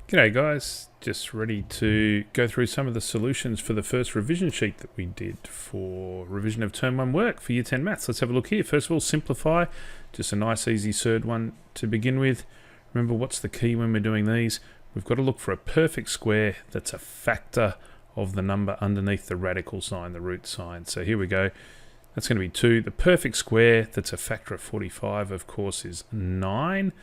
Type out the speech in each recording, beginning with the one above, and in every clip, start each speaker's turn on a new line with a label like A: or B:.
A: G'day guys, just ready to go through some of the solutions for the first revision sheet that we did for revision of Term 1 work for Year 10 Maths. Let's have a look here. First of all, simplify, just a nice easy Surd one to begin with. Remember, what's the key when we're doing these? We've got to look for a perfect square that's a factor of the number underneath the radical sign, the root sign. So here we go. That's going to be 2. The perfect square that's a factor of 45, of course, is 9.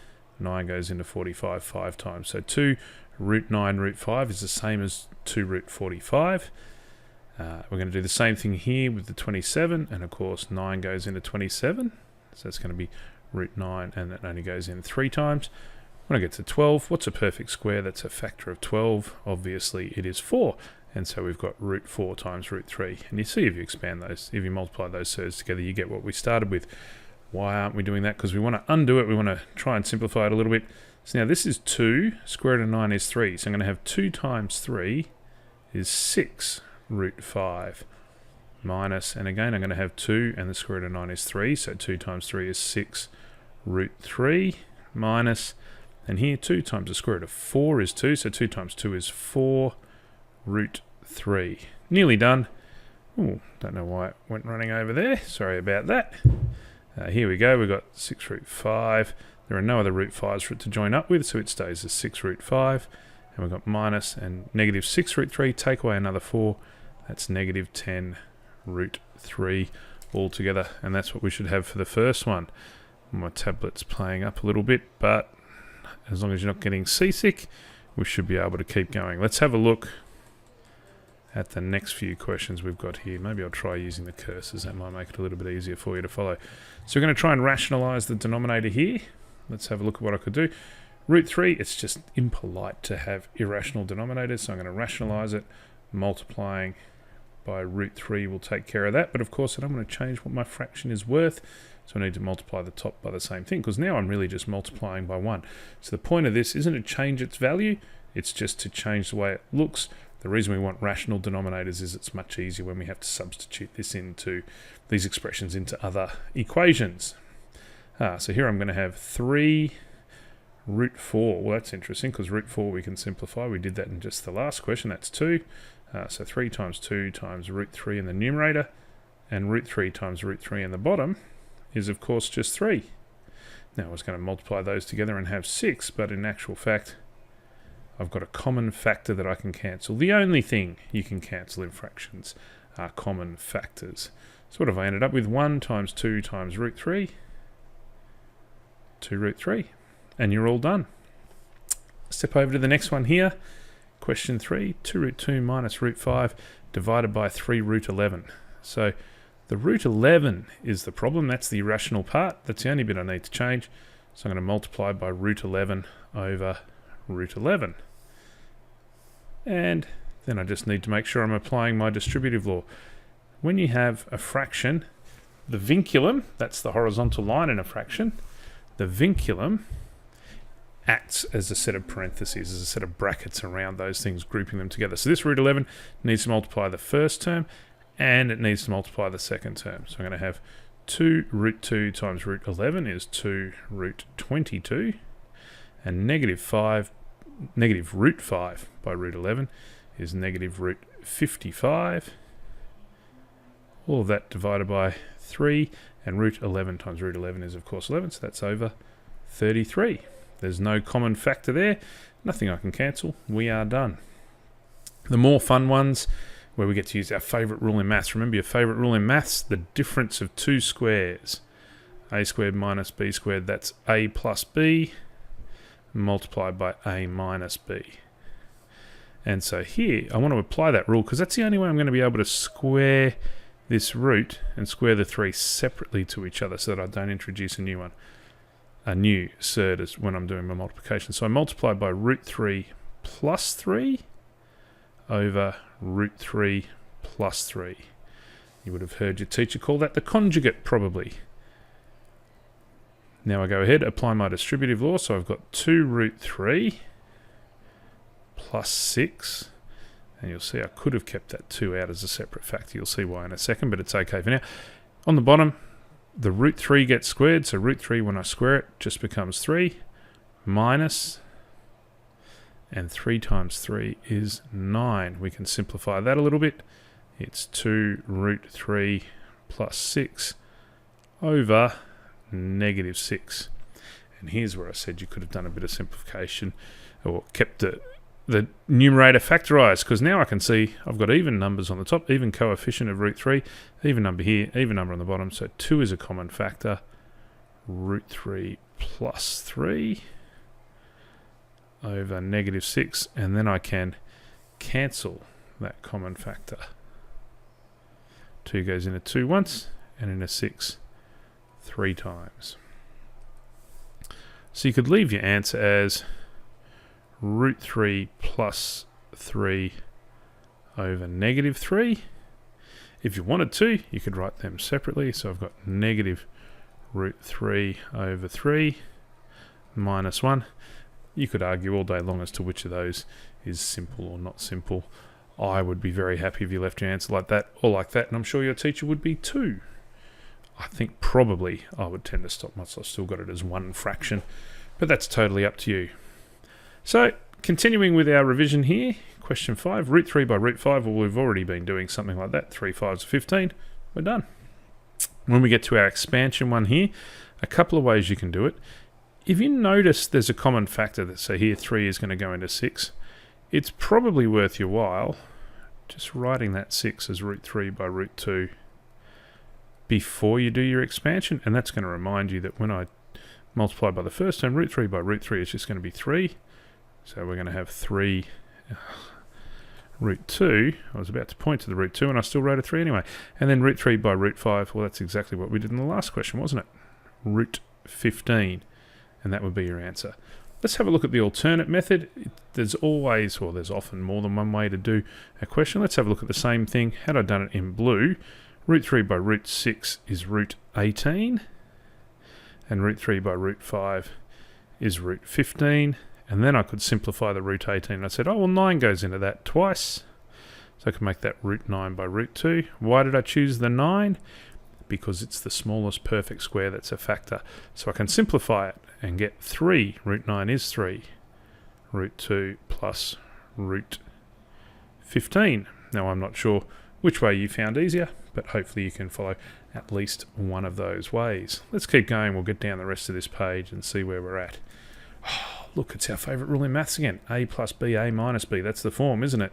A: 9 goes into 45 5 times. So 2 root 9 root 5 is the same as 2 root 45. We're going to do the same thing here with the 27. And of course 9 goes into 27. So it's going to be root 9 and that only goes in 3 times. When I get to 12, what's a perfect square that's a factor of 12? Obviously it is 4. And so we've got root 4 times root 3. And you see if you expand those, if you multiply those surds together, you get what we started with. Why aren't we doing that? Because we want to undo it. We want to try and simplify it a little bit. So now this is 2. Square root of 9 is 3. So I'm going to have 2 times 3 is 6 root 5. Minus, and again I'm going to have 2 and the square root of 9 is 3. So 2 times 3 is 6 root 3. Minus, and here 2 times the square root of 4 is 2. So 2 times 2 is 4 root 3. Nearly done. Ooh, don't know why it went running over there. Sorry about that. Here we go, we've got 6 root 5. There are no other root 5s for it to join up with, so it stays as 6 root 5. And we've got minus and negative 6 root 3, take away another 4. That's negative 10 root 3 altogether. And that's what we should have for the first one. My tablet's playing up a little bit, but as long as you're not getting seasick, we should be able to keep going. Let's have a look at the next few questions we've got here. Maybe I'll try using the cursors. That might make it a little bit easier for you to follow. So we're going to try and rationalize the denominator here. Let's have a look at what I could do. Root 3, it's just impolite to have irrational denominators, so I'm going to rationalize it. Multiplying by root 3 will take care of that, but of course I don't want to change what my fraction is worth, so I need to multiply the top by the same thing, because now I'm really just multiplying by 1. So the point of this isn't to change its value, it's just to change the way it looks. The reason we want rational denominators is it's much easier when we have to substitute this into these expressions into other equations. So here I'm going to have 3 root 4. Well, that's interesting because root 4 we can simplify. We did that in just the last question. That's 2. So 3 times 2 times root 3 in the numerator, and root 3 times root 3 in the bottom is of course just 3. Now I was going to multiply those together and have 6, but in actual fact I've got a common factor that I can cancel. The only thing you can cancel in fractions are common factors. So what have I ended up with? 1 times 2 times root 3, 2 root 3, and you're all done. Step over to the next one here. Question 3, 2 root 2 minus root 5 divided by 3 root 11. So the root 11 is the problem. That's the irrational part. That's the only bit I need to change. So I'm going to multiply by root 11 over root 11. And then I just need to make sure I'm applying my distributive law. When you have a fraction, the vinculum, that's the horizontal line in a fraction, the vinculum acts as a set of parentheses, as a set of brackets around those things, grouping them together. So this root 11 needs to multiply the first term, and it needs to multiply the second term. So I'm going to have 2 root 2 times root 11 is 2 root 22, and negative root 5 by root 11 is negative root 55. All of that divided by 3, and root 11 times root 11 is of course 11, so that's over 33. There's no common factor there, nothing I can cancel. We are done. The more fun ones, where we get to use our favourite rule in maths. Remember your favourite rule in maths, the difference of two squares. A squared minus b squared, that's a plus b, multiplied by a minus b. And so here, I want to apply that rule because that's the only way I'm going to be able to square this root and square the 3 separately to each other so that I don't introduce a new one, a new surd as when I'm doing my multiplication. So I multiply by root 3 plus 3 over root 3 plus 3. You would have heard your teacher call that the conjugate probably. Now I go ahead, apply my distributive law, so I've got 2 root 3 plus 6, and you'll see I could have kept that 2 out as a separate factor. You'll see why in a second, but it's okay for now. On the bottom, the root 3 gets squared, so root 3 when I square it just becomes 3, minus, and 3 times 3 is 9. We can simplify that a little bit. It's 2 root 3 plus 6 over negative 6. And here's where I said you could have done a bit of simplification or kept the numerator factorised, because now I can see I've got even numbers on the top, even coefficient of root 3, even number here, even number on the bottom. So 2 is a common factor. Root 3 plus 3 over negative 6, and then I can cancel that common factor. 2 goes into 2 once, and into 6 3 times. So you could leave your answer as root 3 plus 3 over negative 3. If you wanted to, you could write them separately. So I've got negative root 3 over 3 minus 1. You could argue all day long as to which of those is simple or not simple. I would be very happy if you left your answer like that or like that, and I'm sure your teacher would be too. I think probably I would tend to stop once I've still got it as one fraction, but that's totally up to you. So, continuing with our revision here, question 5, root 3 by root 5, well, we've already been doing something like that, 3 5s are 15, we're done. When we get to our expansion one here, a couple of ways you can do it. If you notice there's a common factor that, say here 3 is going to go into 6, it's probably worth your while just writing that 6 as root 3 by root 2 before you do your expansion, and that's going to remind you that when I multiply by the first term, root 3 by root 3 is just going to be 3. So we're going to have 3 root 2. I was about to point to the root 2 and I still wrote a 3 anyway. And then root 3 by root 5, well, that's exactly what we did in the last question, wasn't it? Root 15. And that would be your answer. Let's have a look at the alternate method. There's always, or there's often more than one way to do a question. Let's have a look at the same thing. Had I done it in blue, root 3 by root 6 is root 18. And root 3 by root 5 is root 15. And then I could simplify the root 18. I said, oh, well, 9 goes into that twice. So I can make that root 9 by root 2. Why did I choose the 9? Because it's the smallest perfect square that's a factor. So I can simplify it and get 3. Root 9 is 3. Root 2 plus root 15. Now, I'm not sure which way you found easier, but hopefully you can follow at least one of those ways. Let's keep going. We'll get down the rest of this page and see where we're at. Oh, look, it's our favourite rule in maths again. A plus B, A minus B. That's the form, isn't it?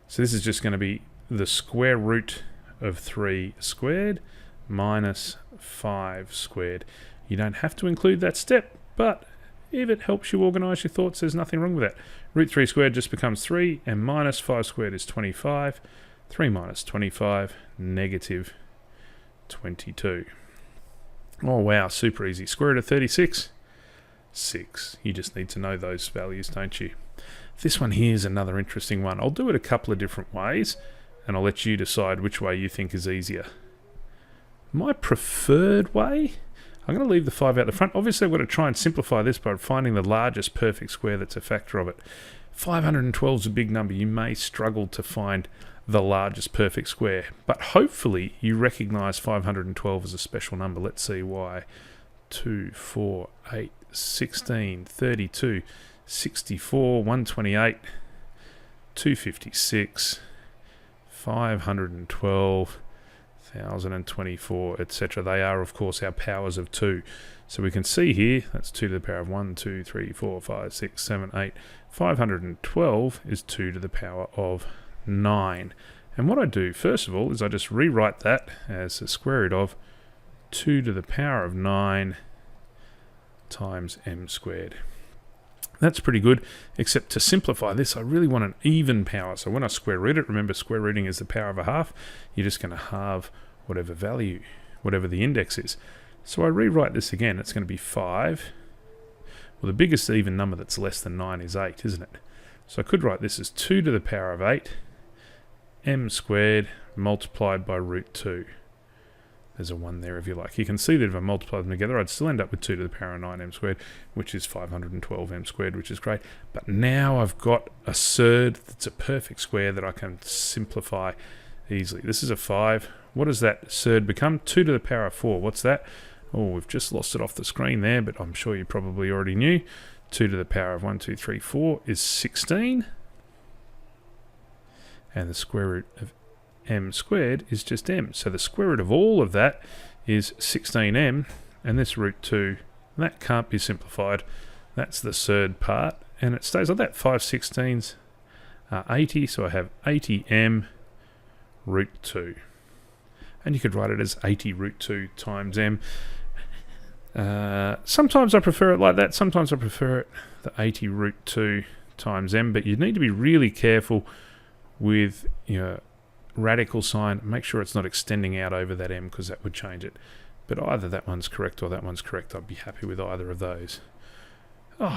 A: So this is just going to be the square root of 3 squared minus 5 squared. You don't have to include that step, but if it helps you organise your thoughts, there's nothing wrong with that. Root 3 squared just becomes 3, and minus 5 squared is 25. 3 minus 25, negative 22. Oh wow, super easy. Square root of 36, 6. You just need to know those values, don't you? This one here is another interesting one. I'll do it a couple of different ways, and I'll let you decide which way you think is easier. My preferred way, I'm going to leave the 5 out the front. Obviously, I've got to try and simplify this by finding the largest perfect square that's a factor of it. 512 is a big number. You may struggle to find the largest perfect square, but hopefully you recognise 512 as a special number. Let's see why. 2, 4, 8, 16, 32, 64, 128, 256, 512, 1024, etc. They are, of course, our powers of 2. So we can see here, that's 2 to the power of 1, 2, 3, 4, 5, 6, 7, 8. 512 is 2 to the power of 9. And what I do, first of all, is I just rewrite that as the square root of 2 to the power of 9 times m squared. That's pretty good, except to simplify this, I really want an even power. So when I square root it, remember square rooting is the power of a half, you're just going to halve whatever value, whatever the index is. So I rewrite this again, it's going to be 5. Well, the biggest even number that's less than 9 is 8, isn't it? So I could write this as 2 to the power of 8, m squared multiplied by root 2. There's a 1 there if you like. You can see that if I multiply them together, I'd still end up with 2 to the power of 9m squared, which is 512m squared, which is great. But now I've got a surd that's a perfect square that I can simplify easily. This is a 5. What does that surd become? 2 to the power of 4. What's that? Oh, we've just lost it off the screen there, but I'm sure you probably already knew. 2 to the power of 1, 2, 3, 4 is 16. And the square root of m squared is just m. So the square root of all of that is 16m, and this root 2, that can't be simplified. That's the surd part, and it stays like that. 5/16 are 80, so I have 80m root 2. And you could write it as 80 root 2 times m. Sometimes I prefer it like that. Sometimes I prefer it the 80 root 2 times m, but you need to be really careful with your radical sign. Make sure it's not extending out over that m, because that would change it. But either that one's correct or that one's correct. I'd be happy with either of those.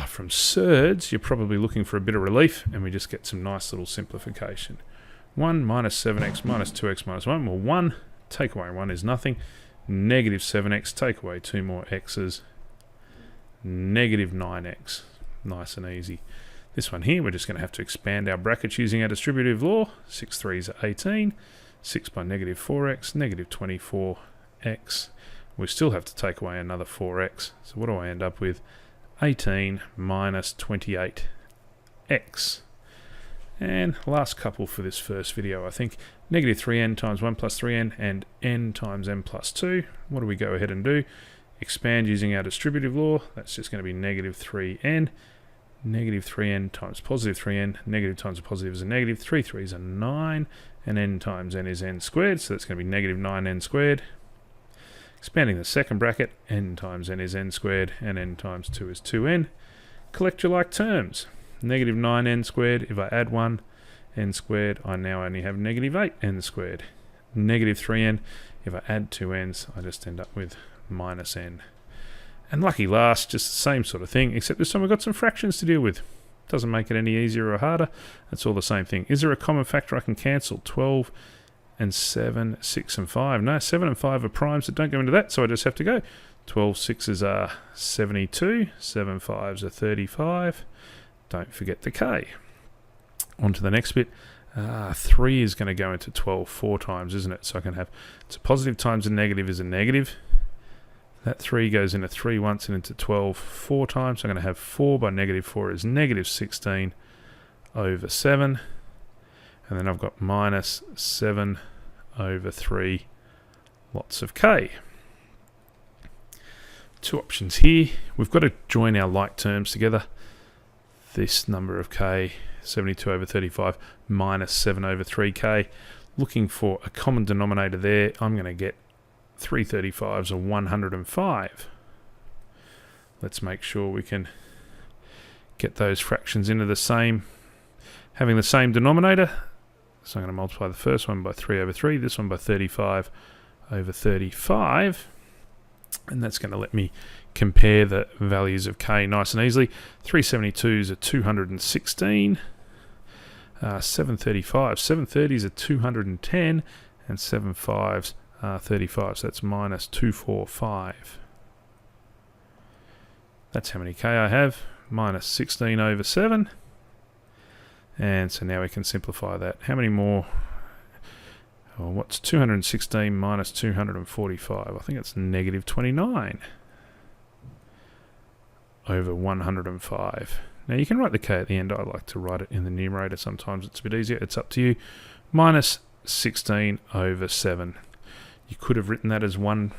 A: From surds, you're probably looking for a bit of relief, and we just get some nice little simplification. 1 minus 7x minus 2x minus 1. Well, 1 take away 1 is nothing. Negative 7x, take away 2 more x's. Negative 9x. Nice and easy. This one here, we're just going to have to expand our brackets using our distributive law. 6 3s are 18. 6 by negative 4x, negative 24x. We still have to take away another 4x. So what do I end up with? 18 minus 28x. And last couple for this first video, I think. Negative 3n times 1 plus 3n and n times m plus 2. What do we go ahead and do? Expand using our distributive law. That's just going to be negative 3n. Negative 3n times positive 3n. Negative times a positive is a negative. 3 3s are 9. And n times n is n squared. So that's going to be negative 9n squared. Expanding the second bracket, n times n is n squared, and n times 2 is 2n. Collect your like terms. Negative 9n squared, if I add 1, n squared, I now only have negative 8n squared. Negative 3n, if I add 2 n's, I just end up with minus n. And lucky last, just the same sort of thing, except this time we've got some fractions to deal with. Doesn't make it any easier or harder, it's all the same thing. Is there a common factor I can cancel? 12 and 7, 6 and 5. No, 7 and 5 are primes that don't go into that, so I just have to go. 12 6s are 72, 7 5s are 35. Don't forget the k. On to the next bit. 3 is going to go into 12 4 times, isn't it? So I can have, it's a positive times a negative is a negative. That 3 goes into 3 once and into 12 4 times. So I'm going to have 4 by negative 4 is negative 16 over 7. And then I've got minus 7 over 3 lots of k. Two options here. We've got to join our like terms together. This number of k, 72 over 35, minus 7 over 3k. Looking for a common denominator there. I'm going to get 3 35s or 105. Let's make sure we can get those fractions into the same, having the same denominator. So I'm going to multiply the first one by 3 over 3, this one by 35 over 35. And that's going to let me compare the values of k nice and easily. 372s are 216. 735. 730s are 210. And 75s are 35. So that's minus 245. That's how many k I have. Minus 16 over 7. And so now we can simplify that. How many more? Oh, what's 216 minus 245? I think it's negative 29 over 105. Now you can write the k at the end. I like to write it in the numerator. Sometimes it's a bit easier. It's up to you. Minus 16 over 7. You could have written that as one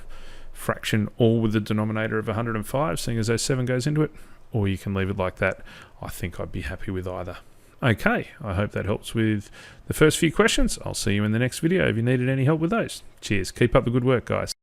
A: fraction, all with the denominator of 105, seeing as though 7 goes into it. Or you can leave it like that. I think I'd be happy with either. Okay, I hope that helps with the first few questions. I'll see you in the next video if you needed any help with those. Cheers. Keep up the good work, guys.